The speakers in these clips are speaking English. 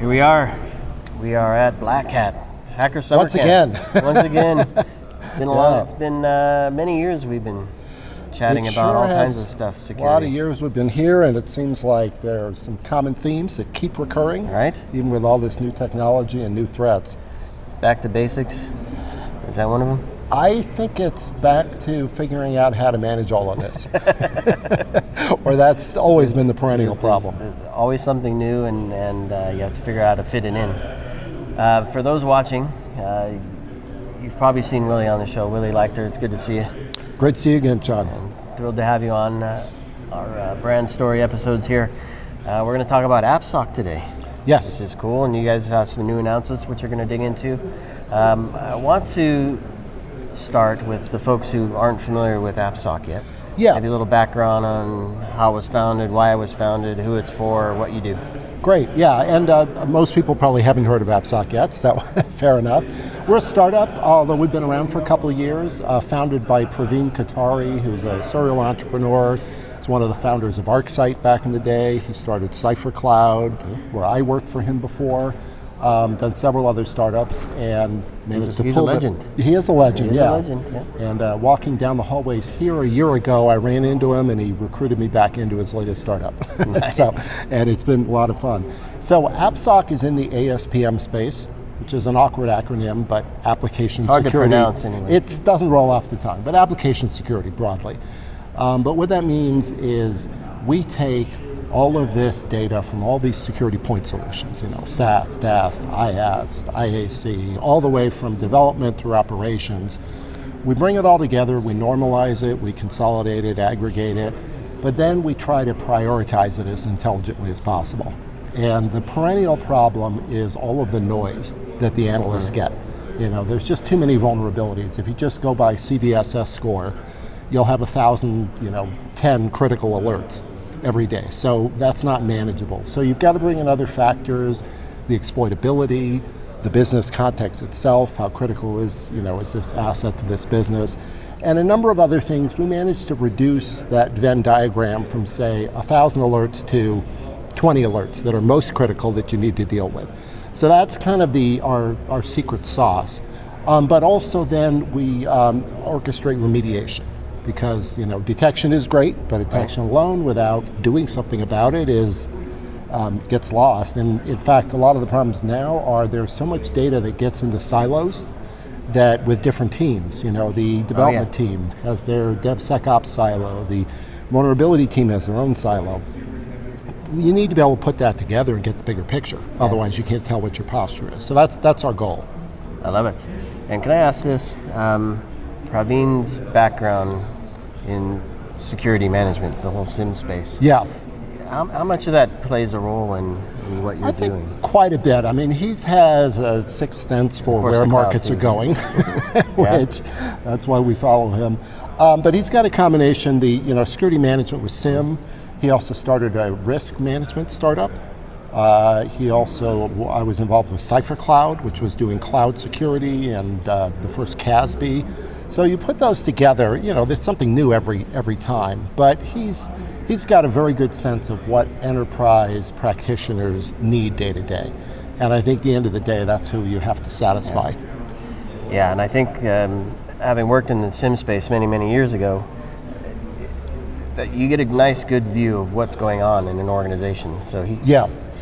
Here we are. We are at Black Hat Hacker Summer Once Camp. again. Once again. It's been many years we've been chatting about all kinds of stuff. Security. A lot of years we've been here, and it seems like there are some common themes that keep recurring. Right. Even with all this new technology and new threats. It's back to basics. Is that one of them? I think it's back to figuring out how to manage all of this. Or that's always been the perennial problem. There's always something new, and you have to figure out how to fit it in. For those watching, you've probably seen Willy on the show. Willy Leichter, it's good to see you. Great to see you again, John. And thrilled to have you on our brand story episodes here. We're going to talk about AppSoc today. Yes. Which is cool, and you guys have some new announcements which you're going to dig into. I want to start with the folks who aren't familiar with AppSoc yet. Yeah. Maybe a little background on how it was founded, why it was founded, who it's for, what you do. Great, yeah, and most people probably haven't heard of AppSoc yet, so fair enough. We're a startup, although we've been around for a couple of years, founded by Praveen Katari, who's a serial entrepreneur. He's one of the founders of ArcSight back in the day. He started CipherCloud, where I worked for him before. Done several other startups, and managed to pull. He's a legend. He is a legend, yeah. A legend, yeah. And walking down the hallways here a year ago, I ran into him, and he recruited me back into his latest startup. Nice. And it's been a lot of fun. So AppSoc is in the ASPM space, which is an awkward acronym, but application it's hard security. Hard to pronounce anyway. It doesn't roll off the tongue, but application security broadly. But what that means is we take all of this data from all these security point solutions, SaaS, DAST, IaaS, IAC, all the way from development through operations. We bring it all together, we normalize it, we consolidate it, aggregate it, but then we try to prioritize it as intelligently as possible. And the perennial problem is all of the noise that the analysts get. There's just too many vulnerabilities. If you just go by CVSS score, you'll have 10 critical alerts every day. So that's not manageable. So you've got to bring in other factors, the exploitability, the business context itself, how critical is this asset to this business, and a number of other things. We managed to reduce that Venn diagram from, say, 1,000 alerts to 20 alerts that are most critical that you need to deal with. So that's kind of our secret sauce. But also then we orchestrate remediation. Because detection is great, but detection alone without doing something about it gets lost. And in fact, a lot of the problems now are there's so much data that gets into silos that with different teams, the development team has their DevSecOps silo, the vulnerability team has their own silo. You need to be able to put that together and get the bigger picture. Otherwise, you can't tell what your posture is. So that's our goal. I love it. And can I ask this? Praveen's background in security management, the whole SIM space. Yeah. How much of that plays a role in what you're doing? I think quite a bit. I mean, he has a sixth sense for where markets are going, which that's why we follow him. But he's got a combination, the security management with SIM. He also started a risk management startup. I was involved with CipherCloud, which was doing cloud security, and the first CASB. So you put those together, there's something new every time. But he's got a very good sense of what enterprise practitioners need day to day. And I think at the end of the day, that's who you have to satisfy. Yeah, and I think having worked in the SIM space many, many years ago, that you get a nice, good view of what's going on in an organization. So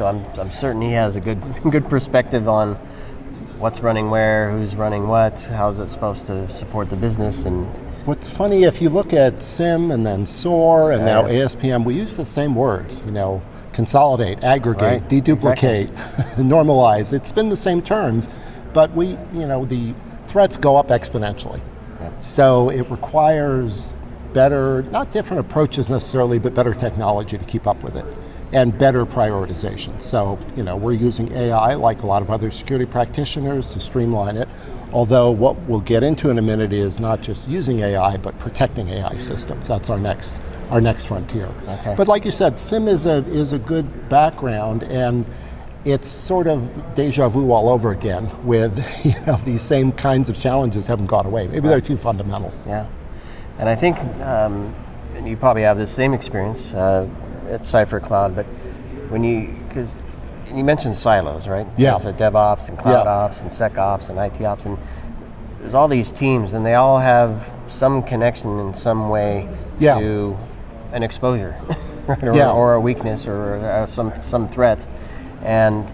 I'm certain he has a good perspective on what's running where, who's running what, how's it supposed to support the business. And what's funny, if you look at SIM and then SOAR and now ASPM, we use the same words. Consolidate, aggregate, deduplicate, normalize. It's been the same terms, but the threats go up exponentially. Yep. So it requires better, not different approaches necessarily, but better technology to keep up with it, and better prioritization. So, we're using AI like a lot of other security practitioners to streamline it, although what we'll get into in a minute is not just using AI, but protecting AI systems. That's our next frontier. Okay. But like you said, SIM is a good background, and it's sort of deja vu all over again with, these same kinds of challenges haven't gone away. Maybe they're too fundamental. Yeah. And I think, and you probably have the same experience at CipherCloud, but because you mentioned silos, right? Yeah. For DevOps and Cloud Ops and SecOps and IT Ops, and there's all these teams, and they all have some connection in some way to an exposure, right? Or a weakness, or some threat, and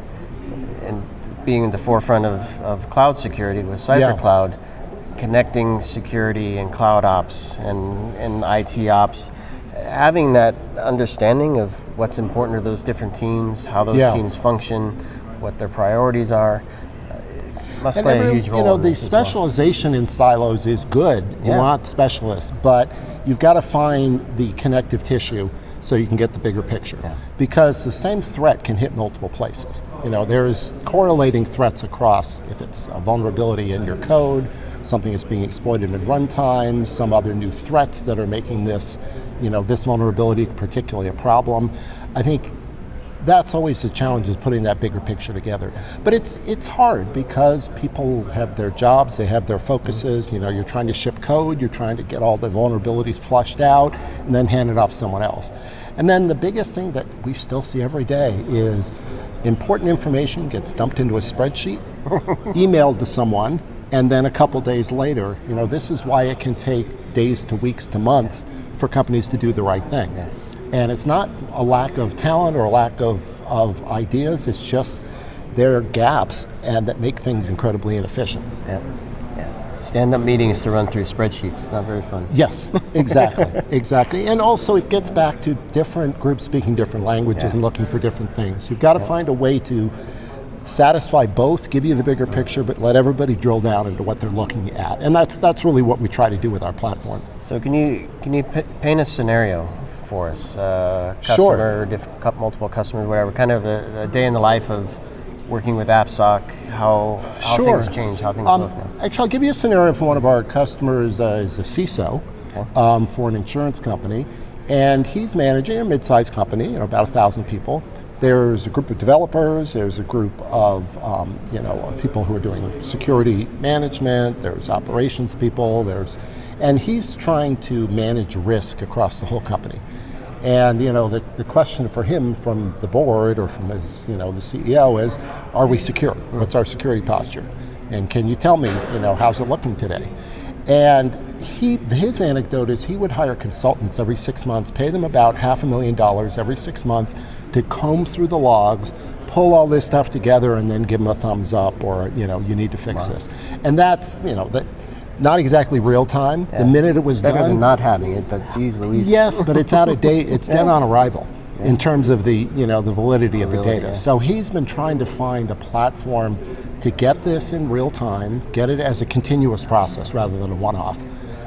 being at the forefront of cloud security with CipherCloud, connecting security and Cloud Ops and IT Ops. Having that understanding of what's important to those different teams, how those teams function, what their priorities are, must play a huge role. The specialization in silos is good. You want specialists, but you've got to find the connective tissue so you can get the bigger picture. Because the same threat can hit multiple places. There's correlating threats across, if it's a vulnerability in your code, something that's being exploited in runtime, some other new threats that are making this vulnerability particularly a problem. I think that's always the challenge, is putting that bigger picture together. But it's hard because people have their jobs, they have their focuses. You're trying to ship code, you're trying to get all the vulnerabilities flushed out and then hand it off to someone else. And then the biggest thing that we still see every day is important information gets dumped into a spreadsheet, emailed to someone, and then a couple days later, this is why it can take days to weeks to months for companies to do the right thing. And it's not a lack of talent or a lack of ideas, it's just there are gaps and that make things incredibly inefficient. Stand-up meetings to run through spreadsheets, not very fun. Yes, exactly. And also it gets back to different groups speaking different languages and looking for different things. You've got to find a way to satisfy both, give you the bigger picture, but let everybody drill down into what they're looking at. And that's really what we try to do with our platform. So can you paint a scenario for us? Customer, multiple customers, whatever, kind of a day in the life of working with AppSoc, how things change, how things look now. Actually, I'll give you a scenario for one of our customers, is a CISO for an insurance company, and he's managing a mid-sized company, about 1,000 people. There's a group of developers, there's a group of people who are doing security management, there's operations people, and he's trying to manage risk across the whole company. And the question for him from the board or from his, the CEO is, are we secure? What's our security posture? And can you tell me, how's it looking today? And his anecdote is he would hire consultants every 6 months, pay them about $500,000 every 6 months to comb through the logs, pull all this stuff together, and then give them a thumbs up, or you need to fix this. And that's not exactly real time. The minute it was better done, than not having it, but geez Louise. Yes, but it's out of date. It's dead on arrival in terms of the the validity of the data. So he's been trying to find a platform to get this in real time, get it as a continuous process rather than a one-off.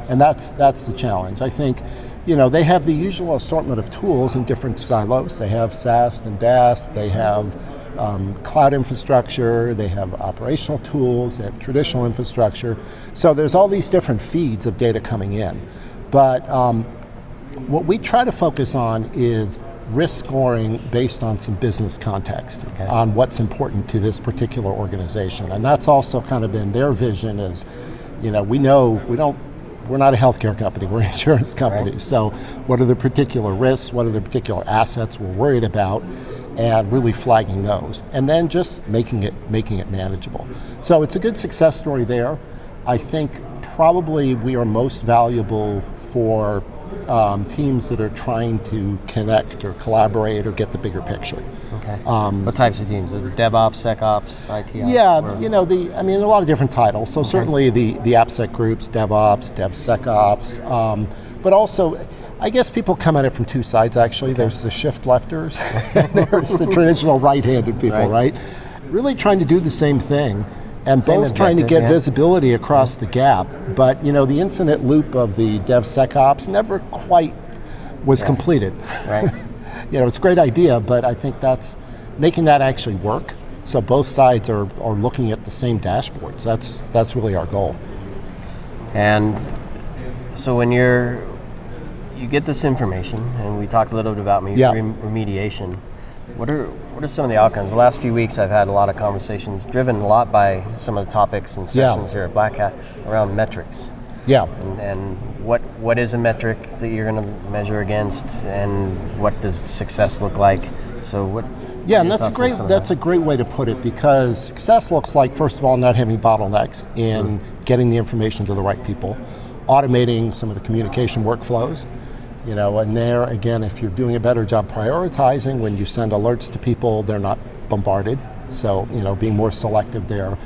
And that's the challenge. I think, they have the usual assortment of tools in different silos. They have SaaS and DaaS, they have cloud infrastructure, they have operational tools, they have traditional infrastructure. So there's all these different feeds of data coming in. But what we try to focus on is risk scoring based on some business context, on what's important to this particular organization. And that's also kind of been their vision is, we're not a healthcare company, we're an insurance company. Right. So what are the particular risks, what are the particular assets we're worried about, and really flagging those. And then just making it manageable. So it's a good success story there. I think probably we are most valuable for teams that are trying to connect or collaborate or get the bigger picture. Okay. What types of teams? The DevOps, SecOps, IT? Yeah, a lot of different titles. So certainly the AppSec groups, DevOps, DevSecOps, but also, I guess people come at it from two sides actually. There's the shift lefters and there's the traditional right-handed people, right? Really trying to do the same thing. And both trying to get visibility across the gap, but the infinite loop of the DevSecOps never quite was completed. Right. It's a great idea, but I think that's making that actually work. So both sides are looking at the same dashboards. That's really our goal. And so when you get this information, and we talked a little bit about remediation. What are some of the outcomes? The last few weeks I've had a lot of conversations driven a lot by some of the topics and sessions here at Black Hat around metrics. Yeah. And what is a metric that you're going to measure against, and what does success look like? So what Yeah, and that's a great way to put it, because success looks like, first of all, not having bottlenecks in getting the information to the right people, automating some of the communication workflows, and there again, if you're doing a better job prioritizing, when you send alerts to people, they're not bombarded. So, being more selective there.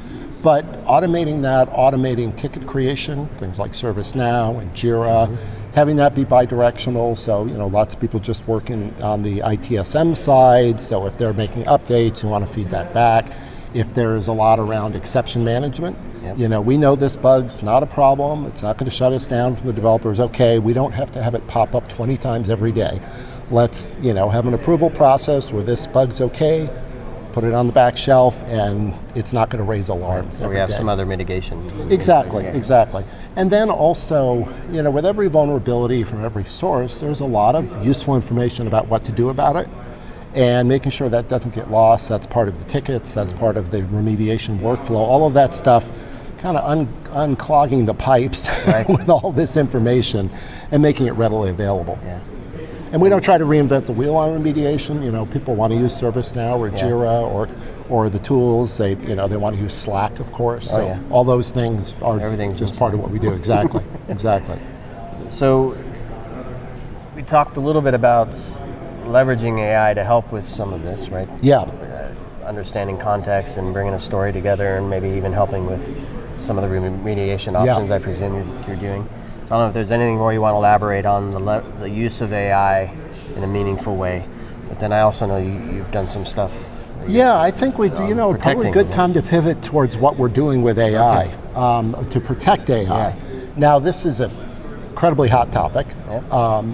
But automating ticket creation, things like ServiceNow and Jira, having that be bidirectional. So, lots of people just working on the ITSM side. So if they're making updates, you want to feed that back. If there's a lot around exception management, we know this bug's not a problem. It's not going to shut us down from the developers. Okay, we don't have to have it pop up 20 times every day. Let's, have an approval process where this bug's okay, put it on the back shelf, and it's not going to raise alarms. So we have some other mitigation. Exactly. And then also, with every vulnerability from every source, there's a lot of useful information about what to do about it, and making sure that doesn't get lost. That's part of the tickets, that's part of the remediation workflow, all of that stuff, kind of unclogging the pipes with all this information and making it readily available. Yeah. And we don't try to reinvent the wheel on remediation. People want to use ServiceNow or Jira or the tools. They want to use Slack, of course. So all those things are just part of what we do. Exactly. So we talked a little bit about leveraging AI to help with some of this, right? Yeah. Understanding context and bringing a story together, and maybe even helping with some of the remediation options I presume you're doing. I don't know if there's anything more you want to elaborate on the use of AI in a meaningful way, but then I also know you've done some stuff. Yeah, I think probably a good time to pivot towards what we're doing with AI, to protect AI. Yeah. Now, this is an incredibly hot topic.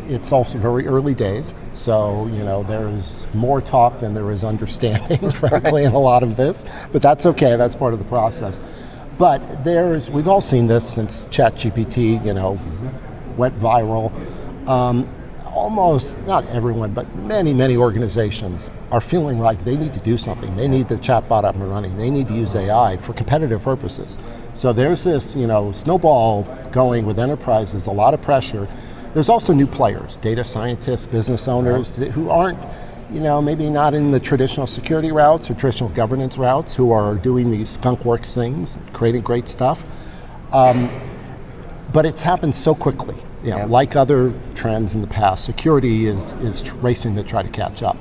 It's also very early days, so there's more talk than there is understanding, frankly, in a lot of this, but that's okay, that's part of the process. But we've all seen this since ChatGPT, went viral. Almost, not everyone, but many organizations are feeling like they need to do something. They need the chatbot up and running. They need to use AI for competitive purposes. So there's this, snowball going with enterprises, a lot of pressure. There's also new players, data scientists, business owners who aren't, maybe not in the traditional security routes or traditional governance routes, who are doing these skunkworks things, creating great stuff. But it's happened so quickly. Like other trends in the past, security is racing to try to catch up.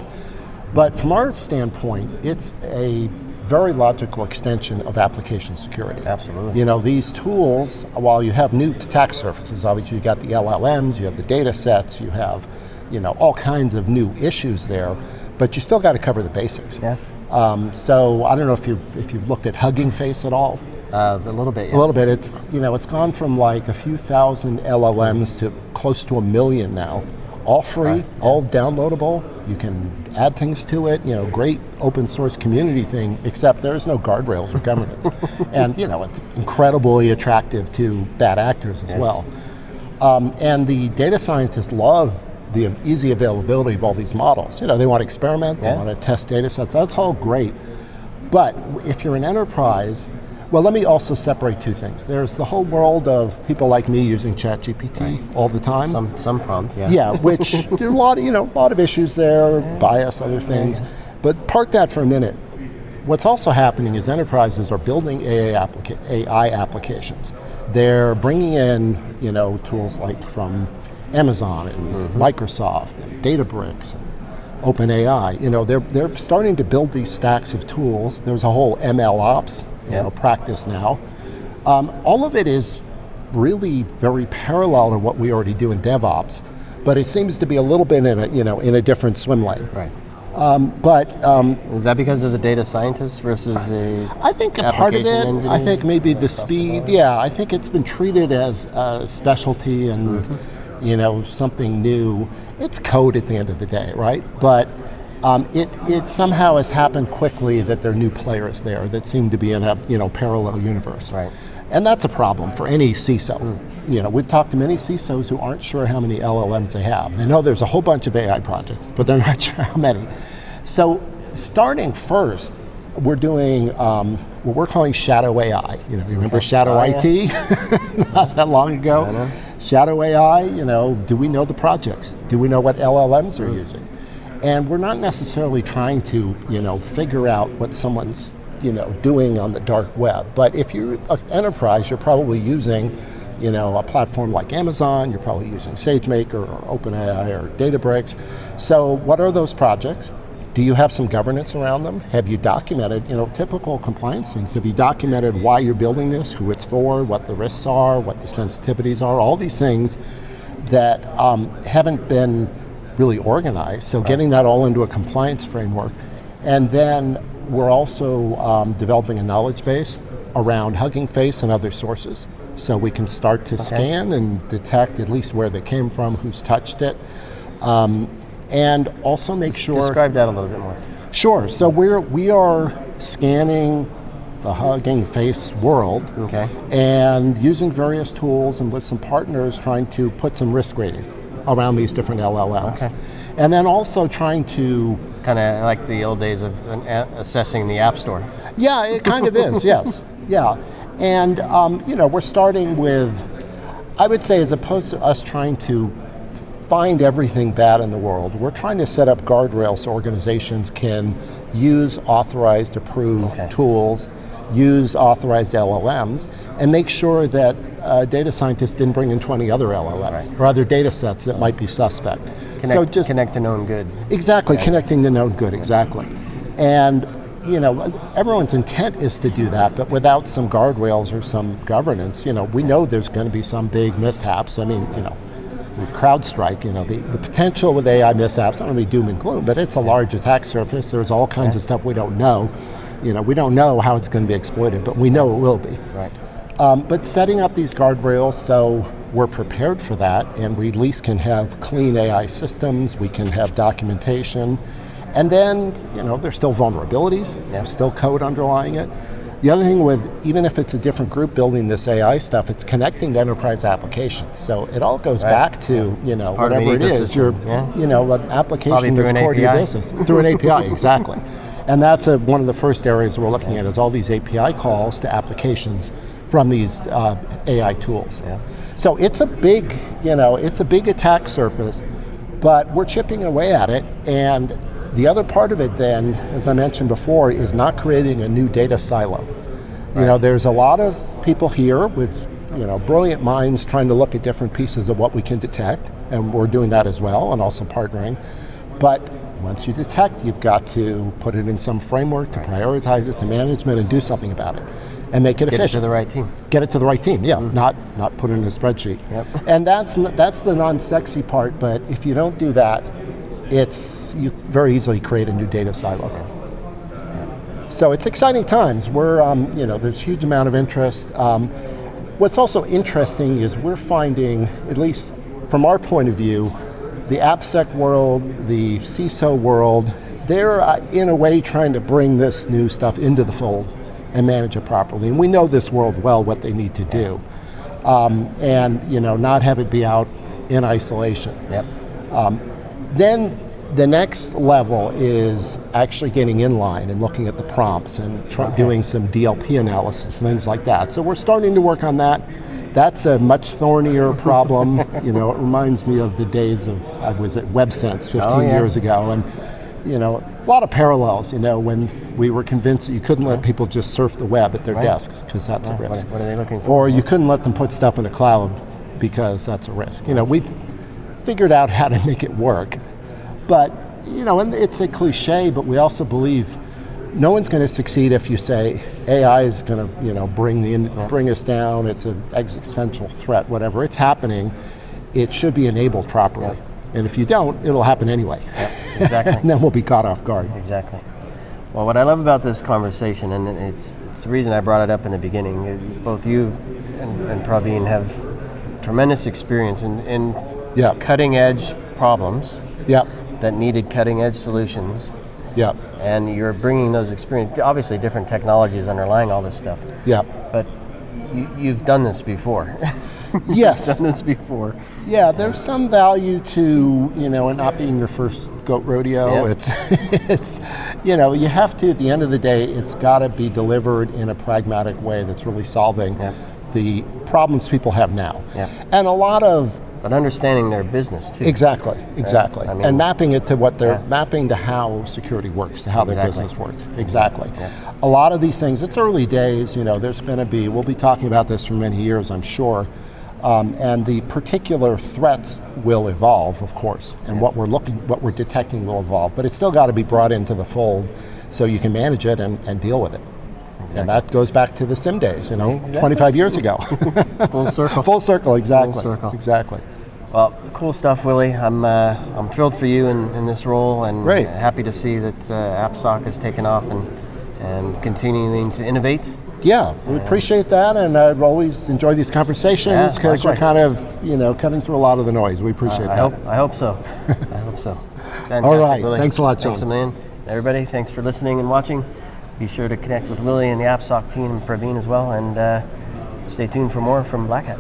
But from our standpoint, it's a very logical extension of application security. Absolutely. These tools, while you have new attack surfaces, obviously you got the LLMs, you have the data sets, you have all kinds of new issues there, but you still got to cover the basics. So I don't know if you've looked at Hugging Face at all. A little bit. A little bit. It's it's gone from like a few thousand LLMs to close to 1 million now. All free, all downloadable. You can add things to it. Great open source community thing. Except there's no guardrails or governance, and it's incredibly attractive to bad actors as well. And the data scientists love the easy availability of all these models. They want to experiment, they want to test data sets, that's all great. But if you're an enterprise, well, let me also separate two things. There's the whole world of people like me using ChatGPT all the time. Some prompt, which there are a lot of issues there, bias, other things. But park that for a minute. What's also happening is enterprises are building AI applications. They're bringing in, tools like from Amazon and Microsoft and Databricks and OpenAI. They're starting to build these stacks of tools. There's a whole ML ops practice now. All of it is really very parallel to what we already do in DevOps, but it seems to be a little bit in a different swim lane. Right. But is that because of the data scientists versus the I think a part of it, engineers? I think maybe the speed, I think it's been treated as a specialty and something new. It's code at the end of the day, right? But it somehow has happened quickly that there are new players there that seem to be in a parallel universe. Right. And that's a problem for any CISO. We've talked to many CISOs who aren't sure how many LLMs they have. They know there's a whole bunch of AI projects, but they're not sure how many. So starting first, we're doing what we're calling shadow AI. You remember shadow IT? Not that long ago. Shadow AI, do we know the projects? Do we know what LLMs are using? And we're not necessarily trying to, figure out what someone's, doing on the dark web. But if you're an enterprise, you're probably using, a platform like Amazon, you're probably using SageMaker or OpenAI or Databricks. So what are those projects? Do you have some governance around them? Have you documented, typical compliance things? Have you documented why you're building this, who it's for, what the risks are, what the sensitivities are, all these things that haven't been really organized. So getting that all into a compliance framework. And then we're also developing a knowledge base around Hugging Face and other sources. So we can start to scan and detect at least where they came from, who's touched it. And also make sure... Describe that a little bit more. Sure. So we are scanning the Hugging Face world and using various tools and with some partners trying to put some risk rating around these different LLMs. Okay. And then also trying to... It's kind of like the old days of assessing the App Store. Yeah, it kind of is, yes. Yeah. And, we're starting with, I would say, as opposed to us trying to find everything bad in the world, we're trying to set up guardrails so organizations can use authorized, approved tools, use authorized LLMs, and make sure that data scientists didn't bring in 20 other LLMs or other data sets that might be suspect. Connect to known good. Exactly, connecting to known good, exactly. And everyone's intent is to do that, but without some guardrails or some governance, we know there's going to be some big mishaps. I mean, CrowdStrike, the potential with AI mishaps, not going to be doom and gloom, but it's a large attack surface. There's all kinds of stuff we don't know. We don't know how it's going to be exploited, but we know it will be. Right. But setting up these guardrails so we're prepared for that, and we at least can have clean AI systems, we can have documentation, and then, there's still vulnerabilities, there's still code underlying it. The other thing with, even if it's a different group building this AI stuff, it's connecting to enterprise applications. So it all goes back to, whatever it is, your, an application is core to your business. Through an API, exactly. And that's one of the first areas we're looking at is all these API calls to applications from these AI tools. Yeah. So it's a big, it's a big attack surface, but we're chipping away at it. And the other part of it then, as I mentioned before, is not creating a new data silo. There's a lot of people here with, brilliant minds trying to look at different pieces of what we can detect, and we're doing that as well, and also partnering. But once you detect, you've got to put it in some framework to prioritize it to management and do something about it and make it efficient. Get it to the right team. Get it to the right team, yeah, not put it in a spreadsheet. Yep. And that's the non-sexy part, but if you don't do that, you very easily create a new data silo. Yeah. So it's exciting times. We're, there's a huge amount of interest. What's also interesting is we're finding, at least from our point of view, the AppSoc world, the CISO world, they're in a way trying to bring this new stuff into the fold and manage it properly. And we know this world well, what they need to do. And not have it be out in isolation. Yep. Then the next level is actually getting in line and looking at the prompts and doing some DLP analysis and things like that. So we're starting to work on that. That's a much thornier problem. It reminds me of the days of, I was at WebSense 15 years ago, and a lot of parallels, when we were convinced that you couldn't let people just surf the web at their desks because that's a risk. What are they looking for? Or you couldn't let them put stuff in the cloud because that's a risk. We've figured out how to make it work. But, and it's a cliche, but we also believe no one's going to succeed if you say AI is going to, bring us down, it's an existential threat, whatever. It's happening. It should be enabled properly. And if you don't, it'll happen anyway. Exactly. And then we'll be caught off guard. Exactly. Well, what I love about this conversation, and it's the reason I brought it up in the beginning, both you and Praveen have tremendous experience in cutting edge problems that needed cutting edge solutions. Yeah. And you're bringing those experience, obviously different technologies underlying all this stuff. Yeah. But you've done this before. Yes. You've done this before. Yeah, there's some value to, it not being your first goat rodeo. Yep. It's you have to, at the end of the day, it's got to be delivered in a pragmatic way that's really solving the problems people have now. Yep. And a lot of but understanding their business too. Exactly. I mean, and mapping it to what they're mapping to how security works, to how their business works. Exactly. Yeah. A lot of these things, it's early days. There's going to be. We'll be talking about this for many years, I'm sure. And the particular threats will evolve, of course, and what we're detecting will evolve. But it's still got to be brought into the fold so you can manage it and deal with it. Exactly. And that goes back to the SIM days, 25 years ago. Full circle. Full circle, exactly. Full circle. Exactly. Well, cool stuff, Willy. I'm thrilled for you in this role, and Great. Happy to see that AppSoc has taken off and continuing to innovate. Yeah, we appreciate that, and I always enjoy these conversations because we're kind of, cutting through a lot of the noise. We appreciate that. I hope so. I hope so. Fantastic, all right. Willy. Thanks a lot, John. Thanks a million. Everybody, thanks for listening and watching. Be sure to connect with Willy and the AppSoc team and Praveen as well, and stay tuned for more from Black Hat.